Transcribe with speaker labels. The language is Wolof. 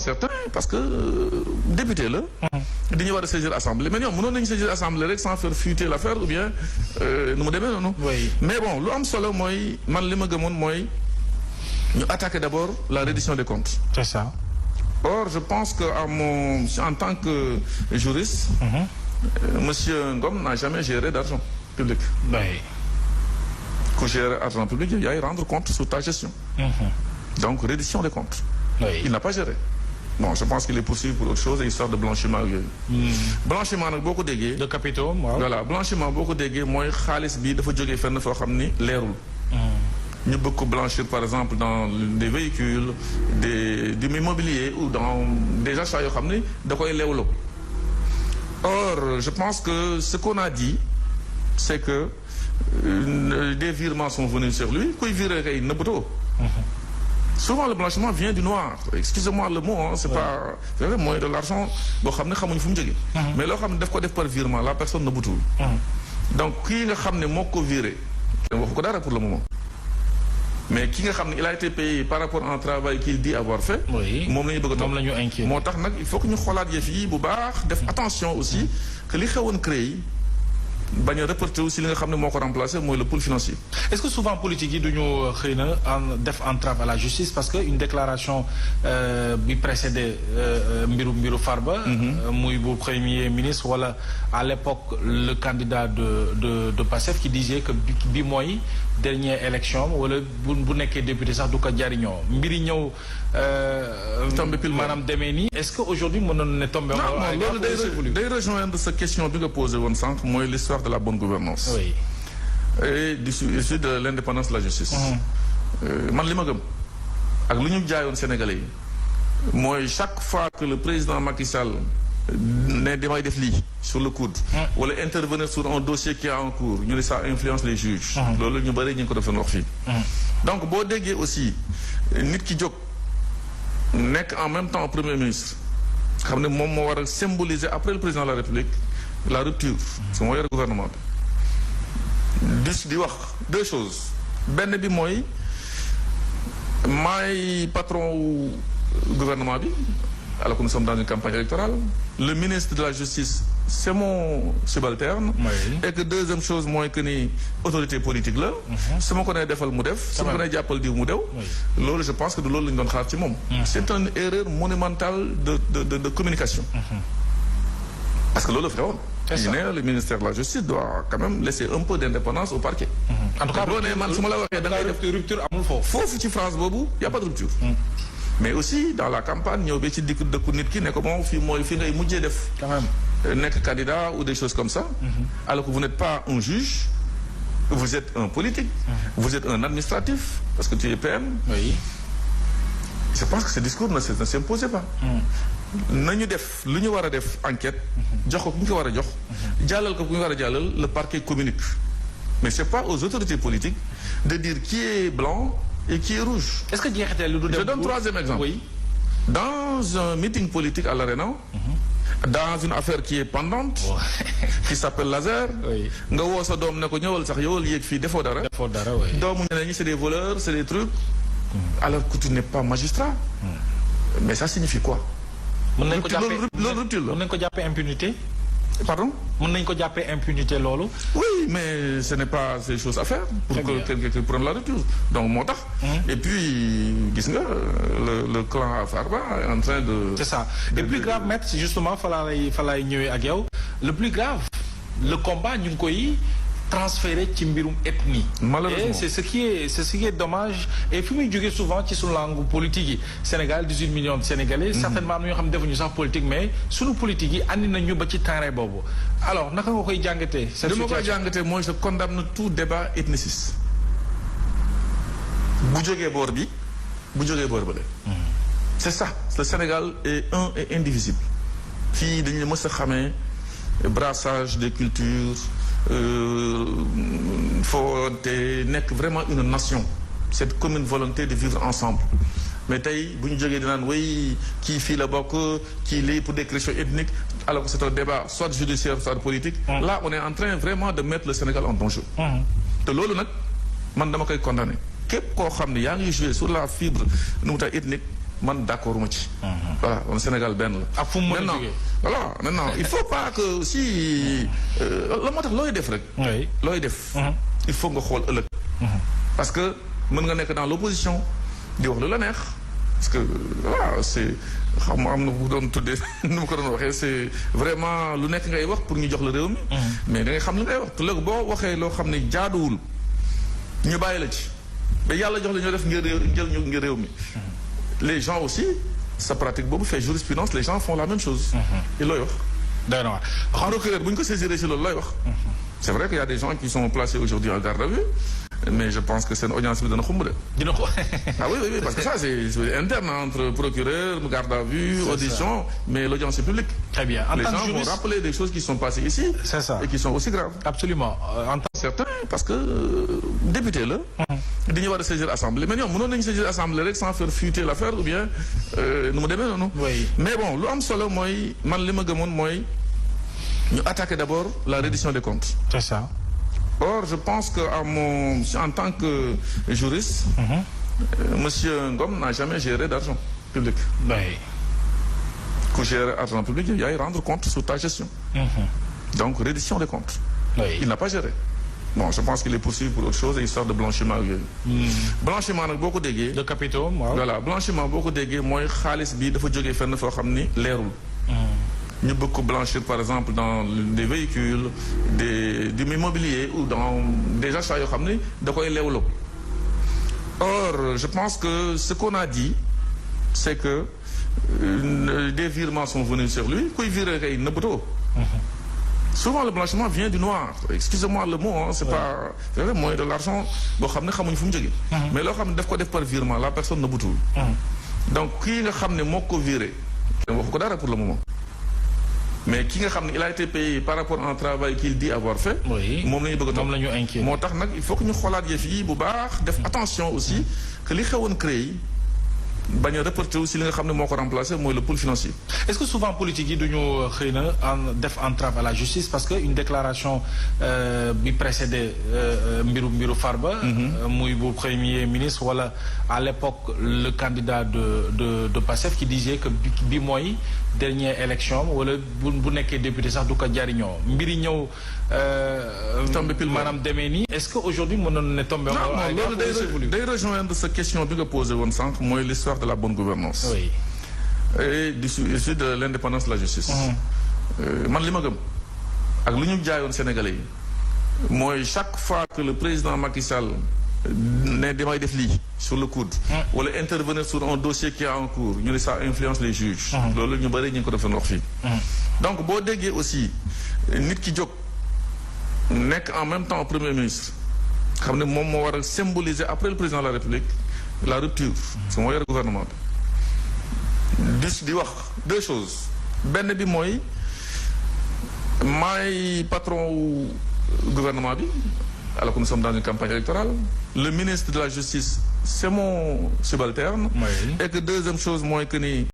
Speaker 1: certains parce que député la. dañu war a saisir assemblée mais ñoom mënoon nañu saisir assemblée rek sans faire fuiter l'affaire ou bien nu mu demee noonu. mais bon lu am solo mooy man li ma gëmoon mooy ñu attaquer d'abord la reddition des comptes.
Speaker 2: C'est ça.
Speaker 1: Or je pense que en tant que juriste. Monsieur Ngom n'a jamais géré d'argent public.
Speaker 2: Oui.
Speaker 1: Ku gérer argent public il y a rendre compte sur ta gestion. Donc reddition des comptes.
Speaker 2: Oui.
Speaker 1: Il n'a pas géré. Bon, je pense qu'il est poursuivi pour autre chose, histoire de blanchiment yooyu. Blanchiment nag boo ko déggee.
Speaker 2: de capitaux waaw.
Speaker 1: Voilà blanchiment boo ko déggee mooy xaalis bi dafa jógee fenn foo xam ni leerul. ñu bëgg ko blanchir par exemple dans des véhicules du immobilier ou dans des achats yoo xam ni da koy leewloo. Or je pense que ce qu'on a dit c'est que des virements sont venus sur lui kuy viré kay nëbbatoo. Souvent le blanchiment vient du noir. Excusez-moi le mot, hein, c'est pas vrai mooy de l'argent boo xam ne xamuñu fu mu jógee. Mais loo xam ne daf ko def par virement la personne nëbbatul. Donc kii nga xam ne moo ko viré kenn waxu ko dara pour le moment. Mais ki nga xam ne il a été payé par rapport à un travail qu'il dit avoir fait. moom la ñu bëgg a topp
Speaker 2: moom la ñu inquiété.
Speaker 1: moo tax nag il faut que ñu xoolaat yëf yi bu baax def attention aussi que li xewoon CREI bañ a reporté aussi li nga xam ne moo ko remplacé mooy le pôle financier.
Speaker 2: Est-ce que souvent politique yi duñu xëy na def entrave à la justice parce que une déclaration bi précédé mbiru Farba. muy bu premier ministre wala à l'époque le candidat de Pastef qui disait que bi mooy dernière élection wala bu nekkee député sax du ko jariñoo mbiri ñëw.
Speaker 1: tombé pile
Speaker 2: maanaam demee nii est-ce que aujourd'hui mën nañu ne tombé.
Speaker 1: non loolu day rejoindre sa question bi nga posé woon sànq mooy l'histoire de la bonne gouvernance.
Speaker 2: Oui.
Speaker 1: Et issue de l'indépendance de la justice. Man li ma gëm ak lu ñu jaayoon Sénégalais yi mooy chaque fois que le président Macky Sall ne damay def lii sur le coude. wala intervenir sur un dossier qui est en cours ñu ne ça influence les juges. loolu ñu bëri ñu ngi ko defoon wax fii. donc boo déggee aussi nit ki jóg nekk en même temps premier ministre xam ne moom moo war a symboliser après le président de la République la rupture. su moo yore gouvernement bi. di wax deux choses benn bi mooy maay patron wu gouvernement bi alors que nous sommes dans une campagne électorale le ministre de la justice c'est mon subalterne. et que deuxième chose mooy que ni autorité politique la. su ma ko nee defal mu def. su ma ko nee jàppal diw mu dew. loolu je pense que du loolu la ñu doon xaar ci moom. c'est une erreur monumentale de communication. parce que loolu la fi woon. le ministère de la justice doit quand même laisser un peu d'indépendance au parquet.
Speaker 2: en tout cas
Speaker 1: boo nee man su ma la waxee da ngay def
Speaker 2: rupture amul
Speaker 1: foofu ci France boobu y a pas de rupture. mais aussi dans la campagne ñëw ba ci dëkku nit ki ne ko bon fii mooy fi ngay mujjee def.
Speaker 2: quand même
Speaker 1: nekk candidat ou des choses comme ça. alors que vous n'êtes pas un juge. vous êtes un politique. vous êtes un administratif parce que tu es PM.
Speaker 2: oui.
Speaker 1: je pense que ce discours ne s'imposait pas. nañu def lu ñu war a def enquête. jox ko ku ñu ko war a jox. jàllal ko ku ñu war a jàllal le parquet communique. mais c'est pas aux autorités politiques de dire qui est blanc et qui est rouge.
Speaker 2: est-ce que jeexital lu du dem.
Speaker 1: je donne troisième exemple.
Speaker 2: oui.
Speaker 1: dans un meeting politique à l'Arena. dans une affaire qui est pendante. qui s'appelle Laser. nga woo sa doom ne ko ñëwal sax yow yéeg fii defoo dara.
Speaker 2: defoo dara oui.
Speaker 1: doomu ñeneen ñi c'est des voleurs c'est des trucs. alors que tu n'es pas magistrat. mais ça signifie quoi.
Speaker 2: mën nañu ko jàppee
Speaker 1: loolu rupture la.
Speaker 2: mën nañu ko jàppee impunité.
Speaker 1: pardon.
Speaker 2: mën nañu ko jàppee impunité loolu.
Speaker 1: oui mais ce n'est pas ces choses à faire. pour que quelqu'un prenne la rupture. donc moo tax. et puis gis nga le clan Farba est en train de.
Speaker 2: c'est ça le plus grave maître justement fa laay ñëwee ak yow le plus grave le combat ñu ngi koy transféré ci mbirum ethnie.
Speaker 1: malheureusement
Speaker 2: et c'est ce qui est dommage et fi muy jógee souvent ci suñu langue politique yi Sénégal 18 millions de Sénégalais. certainement am na ñoo xam ne defuñu sax politique mais suñu politique yi andi nañu ba ci terrain boobu alors naka nga koy jàngatee. cette situation
Speaker 1: li ma koy jàngatee mooy je condamne tout débat ethniciste. bu jógee boor bi bu jógee boor bële. c'est ça le Sénégal est un et indivisible. fii dañu mës a xamee brassage des cultures. faut te nekk vraiment une nation cette commune volonté de vivre ensemble mais tey bu ñu jógee dinaan way kii fii la bokk kii lii pour des questions ethniques alors que c'est un débat soit judiciaire soit politique là on est en train vraiment de mettre le Sénégal en danger te loolu nag man dama koy condamner képp koo xam ne yaa ngi jouer sur la fibre nu mu tax ethnique man d'accord ma ci. voilà on Sénégal benn la.
Speaker 2: ak fu mu mën a jógee
Speaker 1: voilà maintenant il faut pas que si la moo tax looy def rek. looy def. il faut nga xool ëllëg. parce que mën nga nekk dans l'opposition di wax lu la neex parce que voilà c'est xam nga am na bu doon tuddee nu ma ko doon waxee c'est vraiment lu nekk ngay wax pour ñu jox la réew mi. mais da ngay xam li ngay wax te léegi boo waxee loo xam ne jaaduwul ñu bàyyi la ci mais yàlla jox la ñoo def ngir réew mi. les gens aussi sa pratique boobu fait jurisprudence les gens font la même chose. et looy wax.
Speaker 2: day na waar
Speaker 1: procureur bu ñu ko saisir ci loolu looy wax. c'est vrai qu'il y a des gens qui sont placés aujourd'hui en garde à vue mais je pense que seen audience bi dana xumb de.
Speaker 2: dina ko.
Speaker 1: ah oui parce que ça c'est interne entre procureur garde à vue audition mais l'audience est publique.
Speaker 2: Très bien.
Speaker 1: Les gens vont rappeler des choses qui sont passées ici.
Speaker 2: C'est ça.
Speaker 1: Et qui sont aussi graves.
Speaker 2: Absolument.
Speaker 1: Certains parce que député la. dañuy war a saisir assemblée mais ñoom mënoon nañu saisir assemblée rek sans faire fuiter l'affaire ou bien nu mu demee noonu.
Speaker 2: Oui.
Speaker 1: Mais bon lu am solo mooy man li ma gëmoon mooy ñu attaquer d'abord la reddition des comptes.
Speaker 2: C'est ça.
Speaker 1: Or je pense que en tant que juriste. Monsieur Ngom n'a jamais géré d'argent public.
Speaker 2: Oui.
Speaker 1: Ku gérer argent public yaay rendre compte sur ta gestion. Donc reddition des comptes.
Speaker 2: Oui.
Speaker 1: Il n'a pas géré. Bon je pense qu'il est poursuivi pour autre chose et histoire de blanchiment ak yooyu. Blanchiment nag boo ko déggee.
Speaker 2: de capitaux waaw.
Speaker 1: Voilà blanchiment boo ko déggee mooy xaalis bi dafa jógee fenn foo xam ni leerul. ñu bëgg ko blanchir par exemple dans des véhicules du immobilier ou dans des achats yoo xam ni da koy leewloo. Or je pense que ce qu'on a dit c'est que des virements sont venus sur lui kuy virer kay nëbbatoo. Souvent le blanchiment vient du noir excusez-moi le mot hein, c'est pas c'est vrai mooy de l'argent boo xam ne xamuñu fu mu jógee. mais loo xam ne daf ko def par virement la personne nëbbatul. donc kii nga xam ne moo ko viré waxu ko dara pour le moment. mais ki nga xam ne il a été payé par rapport à un travail qu'il dit avoir fait. moom la ñu bëgg a topp
Speaker 2: moom la ñu inquiété.
Speaker 1: moo tax nag il faut que ñu xoolaat yëf yi bu baax def attention aussi que li xewoon CREI bañ a reporter aussi li nga xam ne moo ko remplacé mooy le pôle financier.
Speaker 2: Est-ce que souvent politique yi duñu xëy na def entrave à la justice parce que une déclaration bi précédé mbiru Farba. muy bu premier ministre wala à l'époque le candidat de Pastef qui disait que bi mooy dernière élection wala bu nekkee député sax du ko jariñoo mbiri ñëw.
Speaker 1: tombé pile
Speaker 2: maanaam demee nii est-ce que aujourd'hui mënoon ne tombé.
Speaker 1: non loolu day rejoindre sa question bi nga posé woon sànq mooy l'histoire de la bonne gouvernance.
Speaker 2: Oui.
Speaker 1: Et issu de l'indépendance de la justice. man li ma gëm ak lu ñu jaayoon Sénégalais yi mooy chaque fois que le président Macky Sall ne damay def lii sur le coude. wala intervenir sur un dossier qui est en cours ñu ne ça influence les juges. loolu ñu bëri ñu ngi ko defoon wax fii. donc boo déggee aussi nit ki jóg nekk en même temps premier ministre xam ne moom moo war a symboliser après le président de la République la rupture. su moo yore gouvernement bi. di wax deux choses benn bi mooy maay patron wu gouvernement bi alors que nous sommes dans une campagne électorale le ministre de la justice c'est mon subalterne. Et que deuxième chose mooy que ni